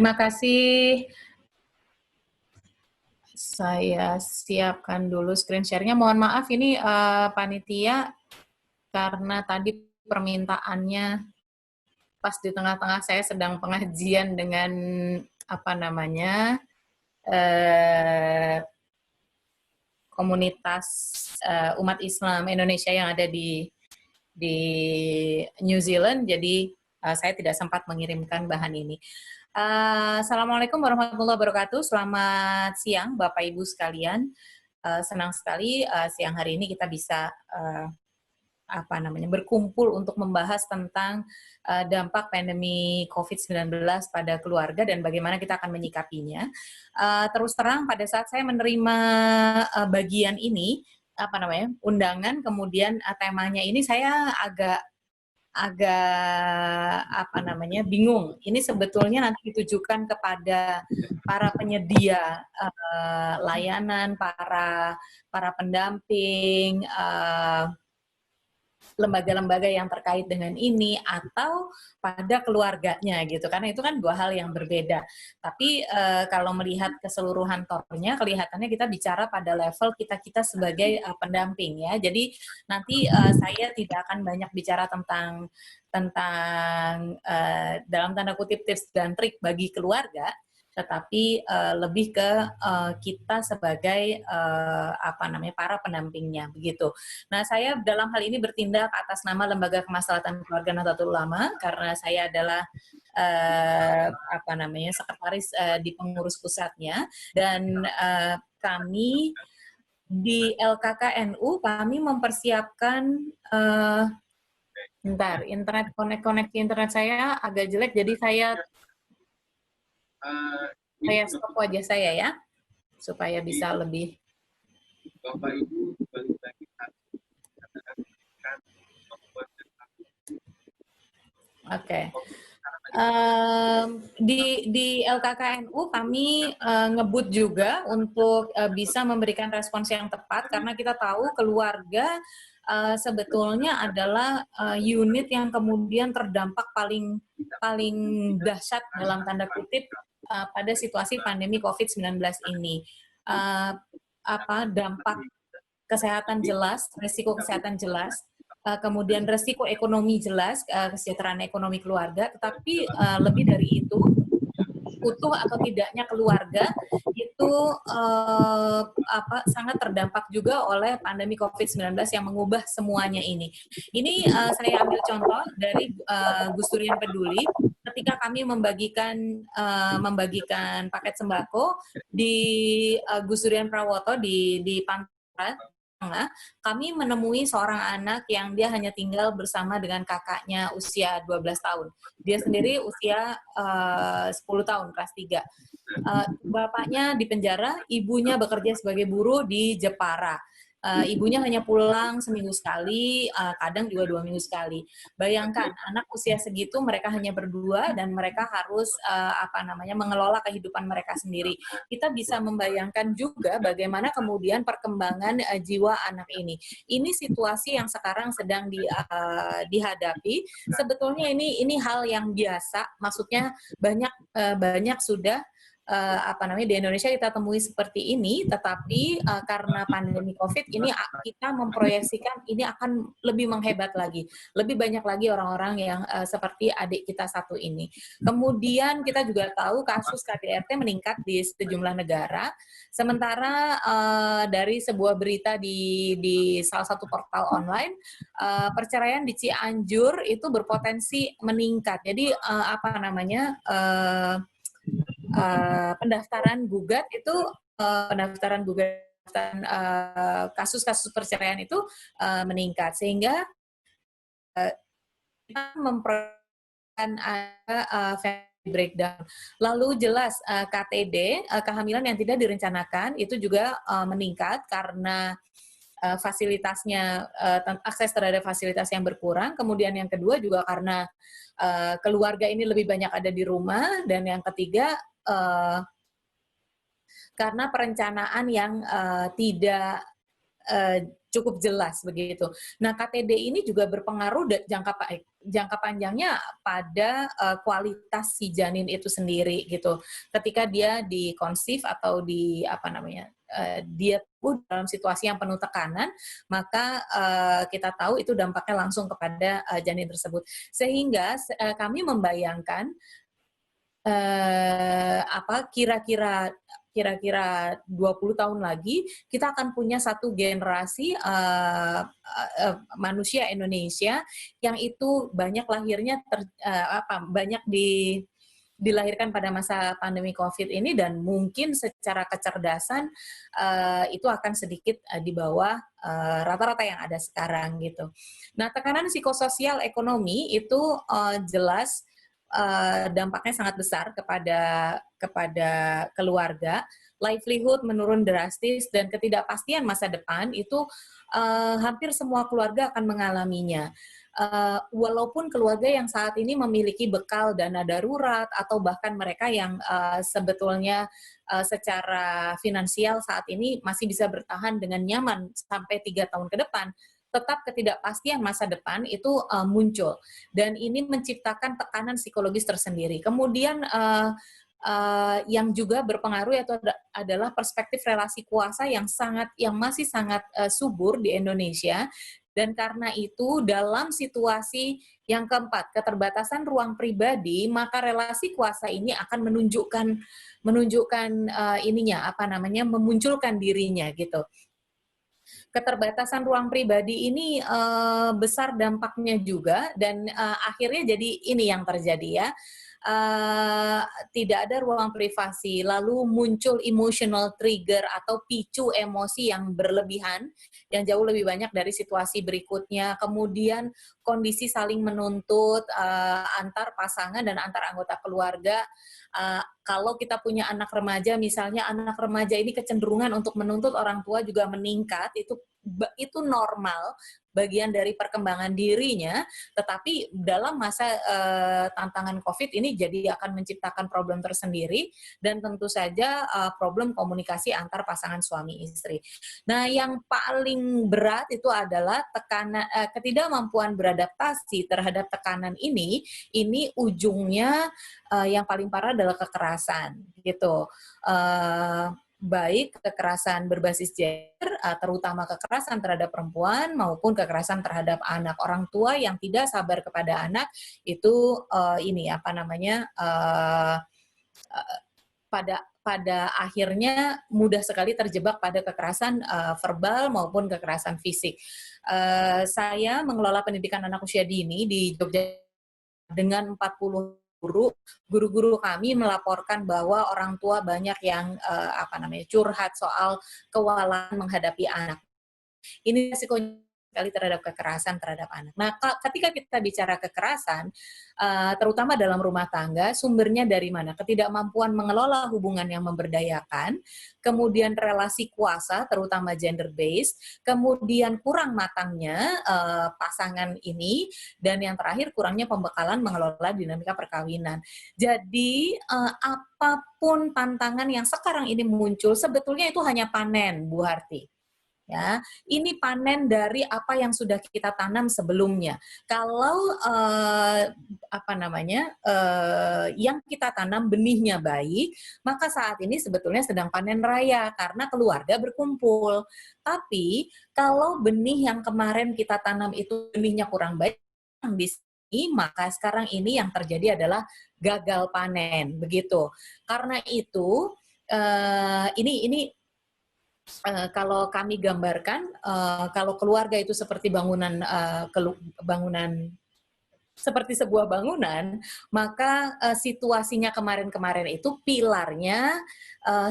Terima kasih. Saya siapkan dulu screen share-nya. Mohon maaf ini panitia karena tadi permintaannya pas di tengah-tengah saya sedang pengajian dengan komunitas umat Islam Indonesia yang ada di New Zealand, jadi saya tidak sempat mengirimkan bahan ini. Assalamualaikum warahmatullahi wabarakatuh. Selamat siang Bapak Ibu sekalian. Senang sekali siang hari ini kita bisa berkumpul untuk membahas tentang dampak pandemi COVID-19 pada keluarga dan bagaimana kita akan menyikapinya. Terus terang pada saat saya menerima bagian ini, undangan, kemudian temanya ini saya agak bingung. Ini sebetulnya nanti ditujukan kepada para penyedia layanan, para pendamping, lembaga-lembaga yang terkait dengan ini, atau pada keluarganya gitu, karena itu kan dua hal yang berbeda. Tapi kalau melihat keseluruhan tornya, kelihatannya kita bicara pada level kita sebagai pendamping ya. Jadi nanti saya tidak akan banyak bicara tentang dalam tanda kutip tips dan trik bagi keluarga, tetapi lebih ke kita sebagai para pendampingnya begitu. Nah, saya dalam hal ini bertindak atas nama Lembaga Kemaslahatan Keluarga Nahdlatul Ulama karena saya adalah sekretaris di pengurus pusatnya, dan kami di LKKNU kami mempersiapkan koneksi internet saya agak jelek, jadi saya stop wajah saya ya, supaya bisa lebih. Bapak Ibu balik lagi. Oke. Di LKKNU kami ngebut juga untuk bisa memberikan respons yang tepat, karena kita tahu keluarga sebetulnya adalah unit yang kemudian terdampak paling dahsyat dalam tanda kutip pada situasi pandemi COVID-19 ini. Dampak kesehatan jelas, risiko kesehatan jelas, kemudian risiko ekonomi jelas, kesejahteraan ekonomi keluarga, tetapi lebih dari itu, utuh atau tidaknya keluarga itu sangat terdampak juga oleh pandemi COVID-19 yang mengubah semuanya ini. Ini saya ambil contoh dari Gus Durian Peduli ketika kami membagikan paket sembako di Gus Durian Prawoto di Pantura Tengah. Kami menemui seorang anak yang dia hanya tinggal bersama dengan kakaknya usia 12 tahun. Dia sendiri usia 10 tahun, kelas 3. Bapaknya di penjara, ibunya bekerja sebagai buruh di Jepara. Ibunya hanya pulang seminggu sekali, kadang juga 2 minggu sekali. Bayangkan, anak usia segitu mereka hanya berdua dan mereka harus mengelola kehidupan mereka sendiri. Kita bisa membayangkan juga bagaimana kemudian perkembangan jiwa anak ini. Ini situasi yang sekarang sedang dihadapi. Sebetulnya ini hal yang biasa, maksudnya banyak sudah di Indonesia kita temui seperti ini, tetapi karena pandemi COVID ini kita memproyeksikan ini akan lebih menghebat lagi, lebih banyak lagi orang-orang yang seperti adik kita satu ini. Kemudian kita juga tahu kasus KDRT meningkat di sejumlah negara, sementara dari sebuah berita di salah satu portal online, perceraian di Cianjur itu berpotensi meningkat. Jadi pendaftaran gugat itu kasus-kasus perceraian itu meningkat, sehingga kita memperlukan family breakdown. Lalu jelas KTD, kehamilan yang tidak direncanakan itu juga meningkat karena fasilitasnya, akses terhadap fasilitas yang berkurang. Kemudian yang kedua juga karena keluarga ini lebih banyak ada di rumah, dan yang ketiga karena perencanaan yang tidak cukup jelas begitu. Nah, KTD ini juga berpengaruh jangka panjangnya pada kualitas si janin itu sendiri gitu. Ketika dia dikonsif atau di apa namanya dia dalam situasi yang penuh tekanan, maka kita tahu itu dampaknya langsung kepada janin tersebut. Sehingga kami membayangkan kira-kira 20 tahun lagi kita akan punya satu generasi manusia Indonesia yang itu banyak lahirnya banyak dilahirkan pada masa pandemi COVID ini, dan mungkin secara kecerdasan itu akan sedikit di bawah rata-rata yang ada sekarang gitu. Nah, tekanan psikososial ekonomi itu jelas dampaknya sangat besar kepada keluarga. Livelihood menurun drastis dan ketidakpastian masa depan itu hampir semua keluarga akan mengalaminya. Walaupun keluarga yang saat ini memiliki bekal dana darurat atau bahkan mereka yang sebetulnya secara finansial saat ini masih bisa bertahan dengan nyaman sampai 3 tahun ke depan, tetap ketidakpastian masa depan itu muncul, dan ini menciptakan tekanan psikologis tersendiri. Kemudian yang juga berpengaruh yaitu adalah perspektif relasi kuasa yang masih sangat subur di Indonesia, dan karena itu dalam situasi yang keempat, keterbatasan ruang pribadi, maka relasi kuasa ini akan menunjukkan memunculkan dirinya gitu. Keterbatasan ruang pribadi ini besar dampaknya juga, dan akhirnya jadi ini yang terjadi ya, tidak ada ruang privasi, lalu muncul emotional trigger atau picu emosi yang berlebihan, yang jauh lebih banyak dari situasi berikutnya. Kemudian kondisi saling menuntut antar pasangan dan antar anggota keluarga. Kalau kita punya anak remaja, misalnya anak remaja ini kecenderungan untuk menuntut orang tua juga meningkat, itu normal, bagian dari perkembangan dirinya, tetapi dalam masa tantangan COVID ini jadi akan menciptakan problem tersendiri, dan tentu saja problem komunikasi antar pasangan suami istri. Nah, yang paling berat itu adalah ketidakmampuan beradaptasi terhadap tekanan ini ujungnya yang paling parah adalah kekerasan gitu. Baik kekerasan berbasis gender, terutama kekerasan terhadap perempuan maupun kekerasan terhadap anak. Orang tua yang tidak sabar kepada anak itu pada akhirnya mudah sekali terjebak pada kekerasan verbal maupun kekerasan fisik. Saya mengelola pendidikan anak usia dini di Jogja dengan 40 guru-guru kami melaporkan bahwa orang tua banyak yang curhat soal kewalahan menghadapi anak. Ini risikonya sekali terhadap kekerasan terhadap anak. Nah, ketika kita bicara kekerasan, terutama dalam rumah tangga, sumbernya dari mana? Ketidakmampuan mengelola hubungan yang memberdayakan, kemudian relasi kuasa, terutama gender based, kemudian kurang matangnya pasangan ini, dan yang terakhir kurangnya pembekalan mengelola dinamika perkawinan. Jadi apapun tantangan yang sekarang ini muncul, sebetulnya itu hanya panen, Bu Harti. Ya, ini panen dari apa yang sudah kita tanam sebelumnya. Kalau yang kita tanam benihnya baik, maka saat ini sebetulnya sedang panen raya karena keluarga berkumpul. Tapi kalau benih yang kemarin kita tanam itu benihnya kurang baik, maka sekarang ini yang terjadi adalah gagal panen, begitu. Karena itu ini kalau kami gambarkan, kalau keluarga itu seperti bangunan seperti sebuah bangunan, maka situasinya kemarin-kemarin itu pilarnya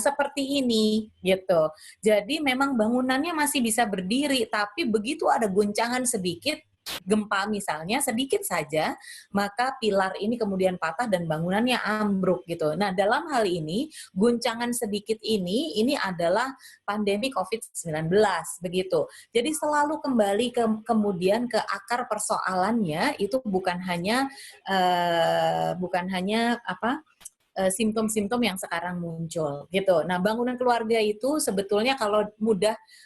seperti ini gitu. Jadi memang bangunannya masih bisa berdiri, tapi begitu ada guncangan sedikit, gempa misalnya sedikit saja, maka pilar ini kemudian patah dan bangunannya ambruk gitu. Nah, dalam hal ini guncangan sedikit ini adalah pandemi COVID-19 begitu. Jadi selalu kembali kemudian ke akar persoalannya itu bukan hanya simptom-simptom yang sekarang muncul gitu. Nah, bangunan keluarga itu sebetulnya kalau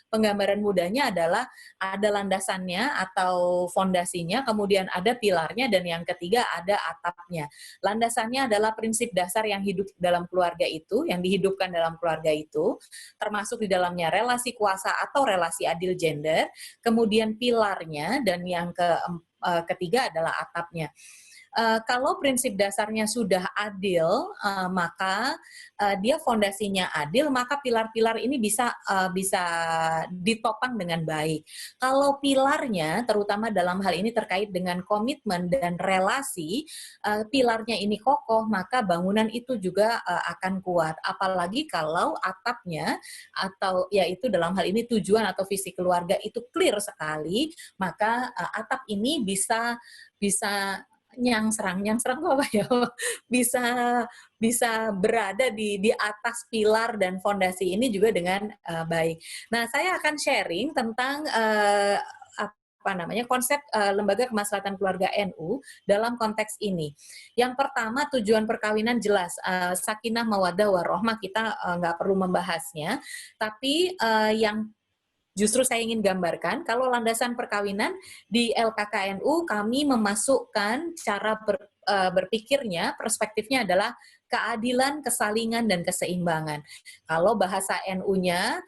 penggambaran mudahnya adalah ada landasannya atau fondasinya, kemudian ada pilarnya, dan yang ketiga ada atapnya. Landasannya adalah prinsip dasar yang hidup dalam keluarga itu, yang dihidupkan dalam keluarga itu, termasuk di dalamnya relasi kuasa atau relasi adil gender, kemudian pilarnya, dan yang ketiga adalah atapnya. Kalau prinsip dasarnya sudah adil, maka dia fondasinya adil, maka pilar-pilar ini bisa ditopang dengan baik. Kalau pilarnya, terutama dalam hal ini terkait dengan komitmen dan relasi, pilarnya ini kokoh, maka bangunan itu juga akan kuat. Apalagi kalau atapnya atau yaitu dalam hal ini tujuan atau visi keluarga itu clear sekali, maka atap ini bisa nyangsrang itu apa ya? Bisa bisa berada di atas pilar dan fondasi ini juga dengan baik. Nah, saya akan sharing tentang konsep Lembaga Kemaslahatan Keluarga NU dalam konteks ini. Yang pertama, tujuan perkawinan jelas, sakinah mawaddah warahmah, kita nggak perlu membahasnya, tapi yang justru saya ingin gambarkan, kalau landasan perkawinan di LKKNU kami memasukkan cara berpikirnya, perspektifnya adalah keadilan, kesalingan, dan keseimbangan. Kalau bahasa NU-nya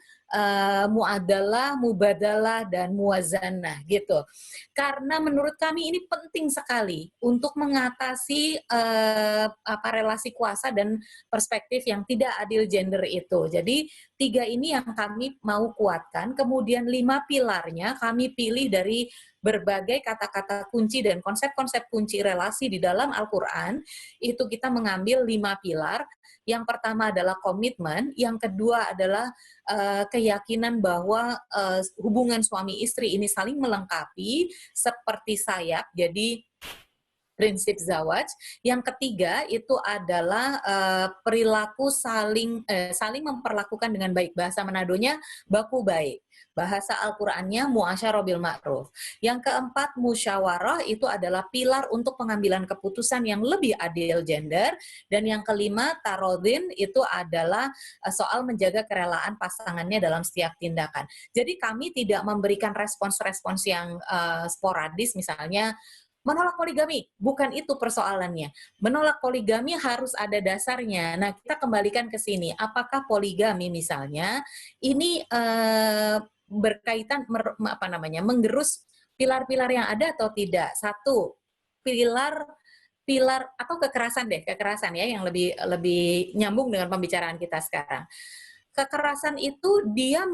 muadalah, mubadalah, dan muwazanah gitu. Karena menurut kami ini penting sekali untuk mengatasi relasi kuasa dan perspektif yang tidak adil gender itu. Jadi 3 ini yang kami mau kuatkan, kemudian 5 pilarnya kami pilih dari berbagai kata-kata kunci dan konsep-konsep kunci relasi di dalam Al-Quran. Itu kita mengambil 5 pilar. Yang pertama adalah komitmen, yang kedua adalah keyakinan bahwa hubungan suami istri ini saling melengkapi seperti sayap, jadi prinsip zawaj. Yang ketiga itu adalah perilaku saling memperlakukan dengan baik. Bahasa Manadonya baku baik. Bahasa Al-Qur'annya muasyarah bil ma'ruf. Yang keempat, musyawarah, itu adalah pilar untuk pengambilan keputusan yang lebih adil gender. Dan yang kelima, tarodin, itu adalah soal menjaga kerelaan pasangannya dalam setiap tindakan. Jadi kami tidak memberikan respons-respons yang sporadis, misalnya menolak poligami, bukan itu persoalannya. Menolak poligami harus ada dasarnya. Nah, kita kembalikan ke sini. Apakah poligami misalnya ini berkaitan menggerus pilar-pilar yang ada atau tidak? Satu, pilar atau kekerasan ya yang lebih nyambung dengan pembicaraan kita sekarang. Kekerasan itu dia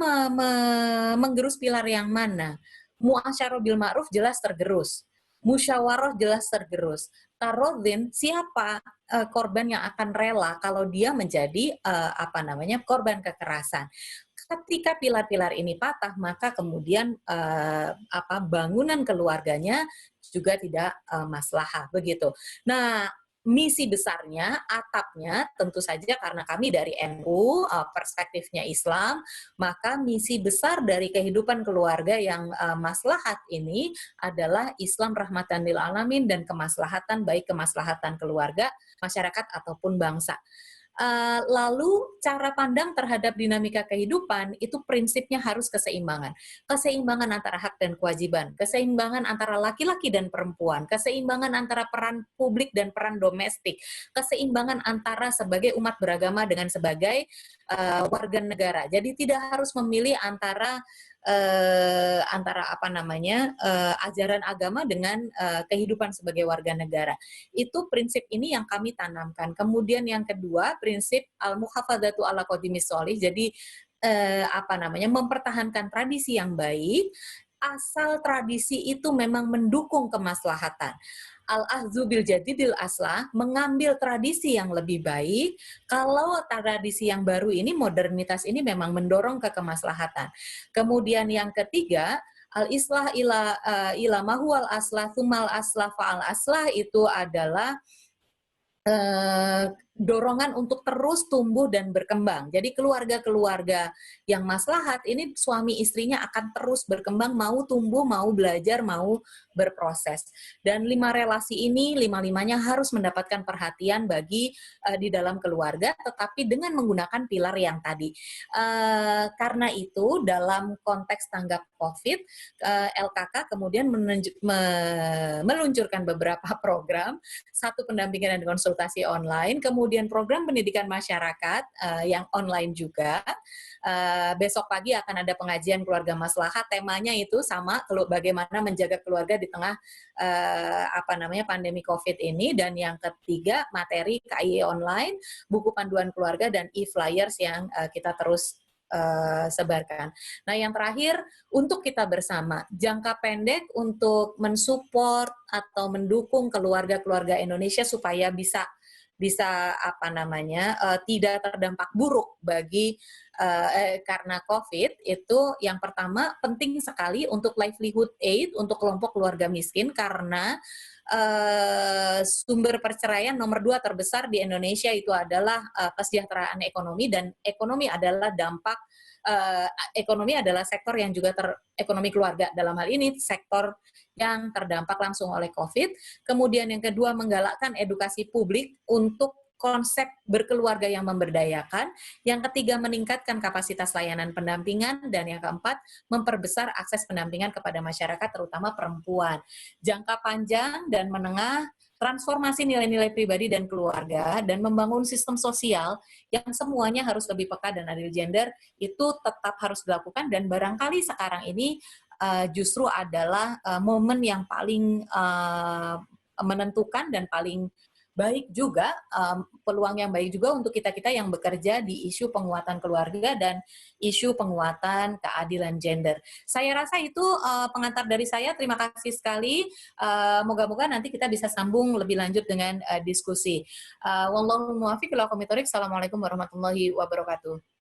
menggerus pilar yang mana? Muasyarah bil ma'ruf jelas tergerus. Musyawarah jelas tergerus. Tarodin, siapa korban yang akan rela kalau dia menjadi korban kekerasan. Ketika pilar-pilar ini patah, maka kemudian bangunan keluarganya juga tidak maslahah begitu. Nah, misi besarnya, atapnya, tentu saja karena kami dari NU, perspektifnya Islam, maka misi besar dari kehidupan keluarga yang maslahat ini adalah Islam rahmatan lil alamin dan kemaslahatan, baik kemaslahatan keluarga, masyarakat, ataupun bangsa. Lalu cara pandang terhadap dinamika kehidupan itu prinsipnya harus keseimbangan. Keseimbangan antara hak dan kewajiban, keseimbangan antara laki-laki dan perempuan, keseimbangan antara peran publik dan peran domestik, keseimbangan antara sebagai umat beragama dengan sebagai warga negara. Jadi tidak harus memilih antara ajaran agama dengan kehidupan sebagai warga negara. Itu prinsip ini yang kami tanamkan. Kemudian yang kedua, prinsip al-muhafadzatu ala qadimis sholih. Jadi mempertahankan tradisi yang baik, asal tradisi itu memang mendukung kemaslahatan. Al-ahzu bil jadidil aslah, mengambil tradisi yang lebih baik, kalau tradisi yang baru ini, modernitas ini memang mendorong ke kemaslahatan. Kemudian yang ketiga, al-islah ila mahuwal aslah, thumal aslah fa'al aslah, itu adalah dorongan untuk terus tumbuh dan berkembang. Jadi keluarga-keluarga yang maslahat ini suami istrinya akan terus berkembang, mau tumbuh, mau belajar, mau berproses. Dan 5 relasi ini, 5-limanya harus mendapatkan perhatian bagi di dalam keluarga, tetapi dengan menggunakan pilar yang tadi. Karena itu dalam konteks tanggap COVID, LKK kemudian meluncurkan beberapa program, satu pendampingan dan konsultasi online, kemudian program pendidikan masyarakat yang online juga. Besok pagi akan ada pengajian keluarga maslahat, temanya itu sama, bagaimana menjaga keluarga di tengah pandemi COVID ini. Dan yang ketiga, materi KIE online, buku panduan keluarga dan e-flyers yang kita terus sebarkan. Nah, yang terakhir untuk kita bersama, jangka pendek untuk mensupport atau mendukung keluarga-keluarga Indonesia supaya bisa tidak terdampak buruk bagi karena COVID, itu yang pertama penting sekali untuk livelihood aid untuk kelompok keluarga miskin, karena sumber perceraian nomor 2 terbesar di Indonesia itu adalah kesejahteraan ekonomi, dan ekonomi adalah ekonomi adalah sektor yang juga ekonomi keluarga dalam hal ini sektor yang terdampak langsung oleh COVID. Kemudian yang kedua, menggalakkan edukasi publik untuk konsep berkeluarga yang memberdayakan. Yang ketiga, meningkatkan kapasitas layanan pendampingan. Dan yang keempat, memperbesar akses pendampingan kepada masyarakat, terutama perempuan. Jangka panjang dan menengah, transformasi nilai-nilai pribadi dan keluarga, dan membangun sistem sosial yang semuanya harus lebih peka dan adil gender, itu tetap harus dilakukan. Dan barangkali sekarang ini justru adalah momen yang paling menentukan dan paling baik juga, peluang yang baik juga untuk kita-kita yang bekerja di isu penguatan keluarga dan isu penguatan keadilan gender. Saya rasa itu pengantar dari saya. Terima kasih sekali. Moga-moga nanti kita bisa sambung lebih lanjut dengan diskusi. Wallahu muwaffiq ila aqwamit thoriq. Assalamualaikum warahmatullahi wabarakatuh.